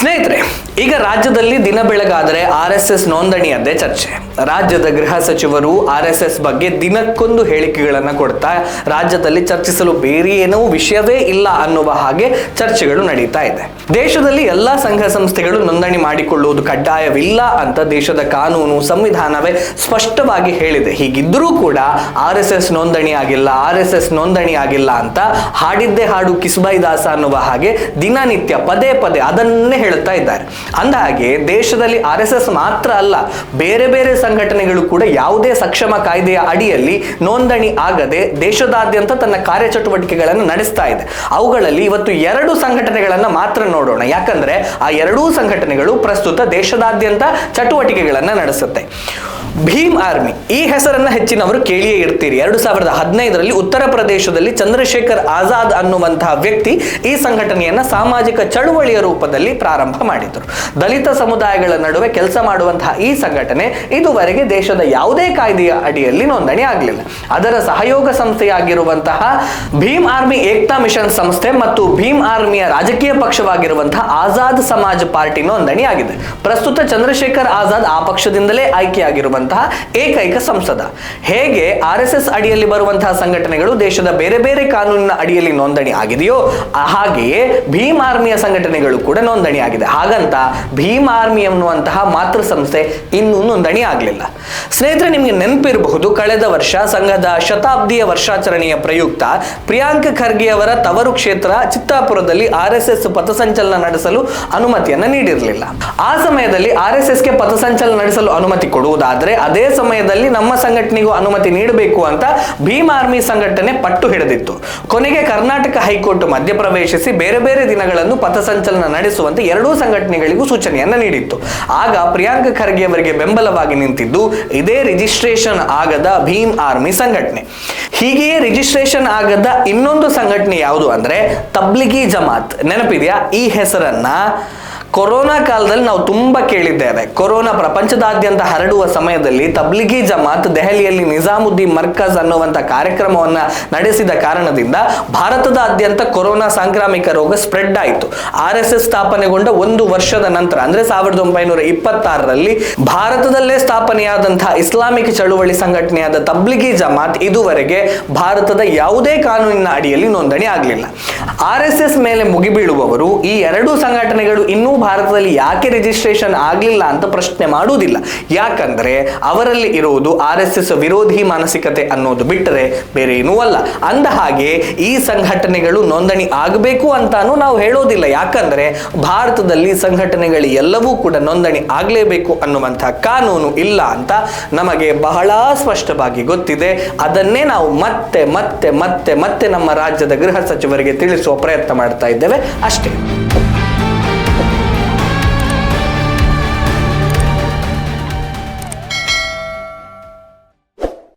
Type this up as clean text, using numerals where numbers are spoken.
ಸ್ನೇಹಿತರೆ, ಈಗ ರಾಜ್ಯದಲ್ಲಿ ದಿನ ಬೆಳಗಾದರೆ RSS ನೋಂದಣಿಯದ್ದೇ ಚರ್ಚೆ. ರಾಜ್ಯದ ಗೃಹ ಸಚಿವರು RSS ಬಗ್ಗೆ ದಿನಕ್ಕೊಂದು ಹೇಳಿಕೆಗಳನ್ನು ಕೊಡ್ತಾ ರಾಜ್ಯದಲ್ಲಿ ಚರ್ಚಿಸಲು ಬೇರೆ ಏನೋ ವಿಷಯವೇ ಇಲ್ಲ ಅನ್ನುವ ಹಾಗೆ ಚರ್ಚೆಗಳು ನಡೀತಾ ಇದೆ. ದೇಶದಲ್ಲಿ ಎಲ್ಲಾ ಸಂಘ ಸಂಸ್ಥೆಗಳು ನೋಂದಣಿ ಮಾಡಿಕೊಳ್ಳುವುದು ಕಡ್ಡಾಯವಿಲ್ಲ ಅಂತ ದೇಶದ ಕಾನೂನು ಸಂವಿಧಾನವೇ ಸ್ಪಷ್ಟವಾಗಿ ಹೇಳಿದೆ. ಹೀಗಿದ್ದರೂ ಕೂಡ RSS ನೋಂದಣಿ ಆಗಿಲ್ಲ ಅಂತ ಹಾಡಿದ್ದೇ ಹಾಡು ಕಿಸ್ಬಾಯಿ ದಾಸ ಅನ್ನುವ ಹಾಗೆ ದಿನನಿತ್ಯ ಪದೇ ಪದೇ ಅದನ್ನೇ ಹೇಳುತ್ತಾ ಇದ್ದಾರೆ. ಅಂದಹಾಗೆ ದೇಶದಲ್ಲಿ RSS ಮಾತ್ರ ಅಲ್ಲ, ಬೇರೆ ಬೇರೆ ಸಂಘಟನೆಗಳು ಕೂಡ ಯಾವುದೇ ಸಕ್ಷಮ ಕಾಯ್ದೆಯ ಅಡಿಯಲ್ಲಿ ನೋಂದಣಿ ಆಗದೆ ದೇಶದಾದ್ಯಂತ ತನ್ನ ಕಾರ್ಯಚಟುವಟಿಕೆಗಳನ್ನು ನಡೆಸ್ತಾ ಇದೆ. ಅವುಗಳಲ್ಲಿ ಇವತ್ತು 2 ಸಂಘಟನೆಗಳನ್ನು ಮಾತ್ರ ನೋಡೋಣ. ಯಾಕಂದ್ರೆ ಆ 2 ಸಂಘಟನೆಗಳು ಪ್ರಸ್ತುತ ದೇಶದಾದ್ಯಂತ ಚಟುವಟಿಕೆಗಳನ್ನು ನಡೆಸುತ್ತೆ. ಭೀಮ್ ಆರ್ಮಿ ಈ ಹೆಸರನ್ನ ಹೆಚ್ಚಿನವರು ಕೇಳಿಯೇ ಇರ್ತೀರಿ. 2015ರಲ್ಲಿ ಉತ್ತರ ಪ್ರದೇಶದಲ್ಲಿ ಚಂದ್ರಶೇಖರ್ ಆಜಾದ್ ಅನ್ನುವಂತಹ ವ್ಯಕ್ತಿ ಈ ಸಂಘಟನೆಯನ್ನ ಸಾಮಾಜಿಕ ಚಳುವಳಿಯ ರೂಪದಲ್ಲಿ ಪ್ರಾರಂಭ ಮಾಡಿದರು. ದಲಿತ ಸಮುದಾಯಗಳ ನಡುವೆ ಕೆಲಸ ಮಾಡುವಂತಹ ಈ ಸಂಘಟನೆ ಇದುವರೆಗೆ ದೇಶದ ಯಾವುದೇ ಕಾಯ್ದೆಯ ಅಡಿಯಲ್ಲಿ ನೋಂದಣಿ ಆಗಲಿಲ್ಲ. ಅದರ ಸಹಯೋಗ ಸಂಸ್ಥೆಯಾಗಿರುವಂತಹ ಭೀಮ್ ಆರ್ಮಿ ಏಕ್ತಾ ಮಿಷನ್ ಸಂಸ್ಥೆ ಮತ್ತು ಭೀಮ್ ಆರ್ಮಿಯ ರಾಜಕೀಯ ಪಕ್ಷವಾಗಿರುವಂತಹ ಆಜಾದ್ ಸಮಾಜ್ ಪಾರ್ಟಿ ನೋಂದಣಿ ಆಗಿದೆ. ಪ್ರಸ್ತುತ ಚಂದ್ರಶೇಖರ್ ಆಜಾದ್ ಆ ಪಕ್ಷದಿಂದಲೇ ಆಯ್ಕೆಯಾಗಿರುವಂತಹ ಏಕೈಕ ಸಂಸದ. ಹೇಗೆ RSS ಅಡಿಯಲ್ಲಿ ಬರುವಂತಹ ಸಂಘಟನೆಗಳು ದೇಶದ ಬೇರೆ ಬೇರೆ ಕಾನೂನಿನ ಅಡಿಯಲ್ಲಿ ನೋಂದಣಿ ಆಗಿದೆಯೋ ಹಾಗೆಯೇ ಭೀಮ್ ಆರ್ಮಿಯ ಸಂಘಟನೆಗಳು ಕೂಡ ನೋಂದಣಿ ಆಗಿದೆ. ಹಾಗಂತ ಭೀಮ್ ಆರ್ಮಿ ಎನ್ನುವಂತಹ ಮಾತೃ ಸಂಸ್ಥೆ ಇನ್ನೂ ನೋಂದಣಿ ಆಗಲಿಲ್ಲ. ಸ್ನೇಹಿತರೆ, ನಿಮಗೆ ನೆನಪಿರಬಹುದು, ಕಳೆದ ವರ್ಷ ಸಂಘದ ಶತಾಬ್ದಿಯ ವರ್ಷಾಚರಣೆಯ ಪ್ರಯುಕ್ತ ಪ್ರಿಯಾಂಕ್ ಖರ್ಗೆ ಅವರ ತವರು ಕ್ಷೇತ್ರ ಚಿತ್ತಾಪುರದಲ್ಲಿ RSS ಪಥಸಂಚಲನ ನಡೆಸಲು ಅನುಮತಿಯನ್ನ ನೀಡಿರಲಿಲ್ಲ. ಆ ಸಮಯದಲ್ಲಿ RSSಗೆ ಪಥಸಂಚಲನ ನಡೆಸಲು ಅನುಮತಿ ಕೊಡುವುದಾದರೆ ಅದೇ ಸಮಯದಲ್ಲಿ ನಮ್ಮ ಸಂಘಟನೆಗೂ ಅನುಮತಿ ನೀಡಬೇಕು ಅಂತ ಭೀಮ್ ಆರ್ಮಿ ಸಂಘಟನೆ ಪಟ್ಟು ಹಿಡಿದಿತ್ತು. ಕೊನೆಗೆ ಕರ್ನಾಟಕ ಹೈಕೋರ್ಟ್ ಮಧ್ಯಪ್ರವೇಶಿಸಿ ಬೇರೆ ಬೇರೆ ದಿನಗಳನ್ನು ಪಥಸಂಚಲನ ನಡೆಸುವಂತೆ 2 ಸಂಘಟನೆಗಳಿಗೂ ಸೂಚನೆಯನ್ನ ನೀಡಿತ್ತು. ಆಗ ಪ್ರಿಯಾಂಕ್ ಖರ್ಗೆ ಅವರಿಗೆ ಬೆಂಬಲವಾಗಿ ನಿಂತಿದ್ದು ಇದೇ ರಿಜಿಸ್ಟ್ರೇಷನ್ ಆಗದ ಭೀಮ್ ಆರ್ಮಿ ಸಂಘಟನೆ. ಹೀಗೆಯೇ ರಿಜಿಸ್ಟ್ರೇಷನ್ ಆಗದ ಇನ್ನೊಂದು ಸಂಘಟನೆ ಯಾವುದು ಅಂದ್ರೆ ತಬ್ಲಿಗಿ ಜಮಾತ್. ನೆನಪಿದೆಯಾ? ಈ ಹೆಸರನ್ನ ಕೊರೋನಾ ಕಾಲದಲ್ಲಿ ನಾವು ತುಂಬಾ ಕೇಳಿದ್ದೇವೆ. ಕೊರೋನಾ ಪ್ರಪಂಚದಾದ್ಯಂತ ಹರಡುವ ಸಮಯದಲ್ಲಿ ತಬ್ಲಿಗಿ ಜಮಾತ್ ದೆಹಲಿಯಲ್ಲಿ ನಿಜಾಮುದ್ದೀನ್ ಮರ್ಕಜ್ ಅನ್ನುವಂಥ ಕಾರ್ಯಕ್ರಮವನ್ನ ನಡೆಸಿದ ಕಾರಣದಿಂದ ಭಾರತದಾದ್ಯಂತ ಕೊರೋನಾ ಸಾಂಕ್ರಾಮಿಕ ರೋಗ ಸ್ಪ್ರೆಡ್ ಆಯಿತು. RSS ಸ್ಥಾಪನೆಗೊಂಡ 1 ವರ್ಷದ ನಂತರ ಅಂದ್ರೆ 1926ರಲ್ಲಿ ಭಾರತದಲ್ಲೇ ಸ್ಥಾಪನೆಯಾದಂತಹ ಇಸ್ಲಾಮಿಕ್ ಚಳುವಳಿ ಸಂಘಟನೆಯಾದ ತಬ್ಲಿಗಿ ಜಮಾತ್ ಇದುವರೆಗೆ ಭಾರತದ ಯಾವುದೇ ಕಾನೂನಿನ ಅಡಿಯಲ್ಲಿ ನೋಂದಣಿ ಆಗಲಿಲ್ಲ. RSS ಮೇಲೆ ಮುಗಿಬೀಳುವವರು ಈ 2 ಸಂಘಟನೆಗಳು ಇನ್ನೂ ಭಾರತದಲ್ಲಿ ಯಾಕೆ ರಿಜಿಸ್ಟ್ರೇಷನ್ ಆಗಲಿಲ್ಲ ಅಂತ ಪ್ರಶ್ನೆ ಮಾಡುವುದಿಲ್ಲ. ಯಾಕಂದ್ರೆ ಅವರಲ್ಲಿ ಇರುವುದು RSS ವಿರೋಧಿ ಮಾನಸಿಕತೆ ಅನ್ನೋದು ಬಿಟ್ಟರೆ ಬೇರೆ ಏನೂ ಅಲ್ಲ. ಅಂದ ಹಾಗೆ ಈ ಸಂಘಟನೆಗಳು ನೋಂದಣಿ ಆಗಬೇಕು ಅಂತಾನು ನಾವು ಹೇಳೋದಿಲ್ಲ. ಯಾಕಂದ್ರೆ ಭಾರತದಲ್ಲಿ ಸಂಘಟನೆಗಳು ಎಲ್ಲವೂ ಕೂಡ ನೋಂದಣಿ ಆಗಲೇಬೇಕು ಅನ್ನುವಂತಹ ಕಾನೂನು ಇಲ್ಲ ಅಂತ ನಮಗೆ ಬಹಳ ಸ್ಪಷ್ಟವಾಗಿ ಗೊತ್ತಿದೆ. ಅದನ್ನೇ ನಾವು ಮತ್ತೆ ಮತ್ತೆ ಮತ್ತೆ ಮತ್ತೆ ನಮ್ಮ ರಾಜ್ಯದ ಗೃಹ ಸಚಿವರಿಗೆ ತಿಳಿಸುವ ಪ್ರಯತ್ನ ಮಾಡ್ತಾ ಇದ್ದೇವೆ ಅಷ್ಟೇ.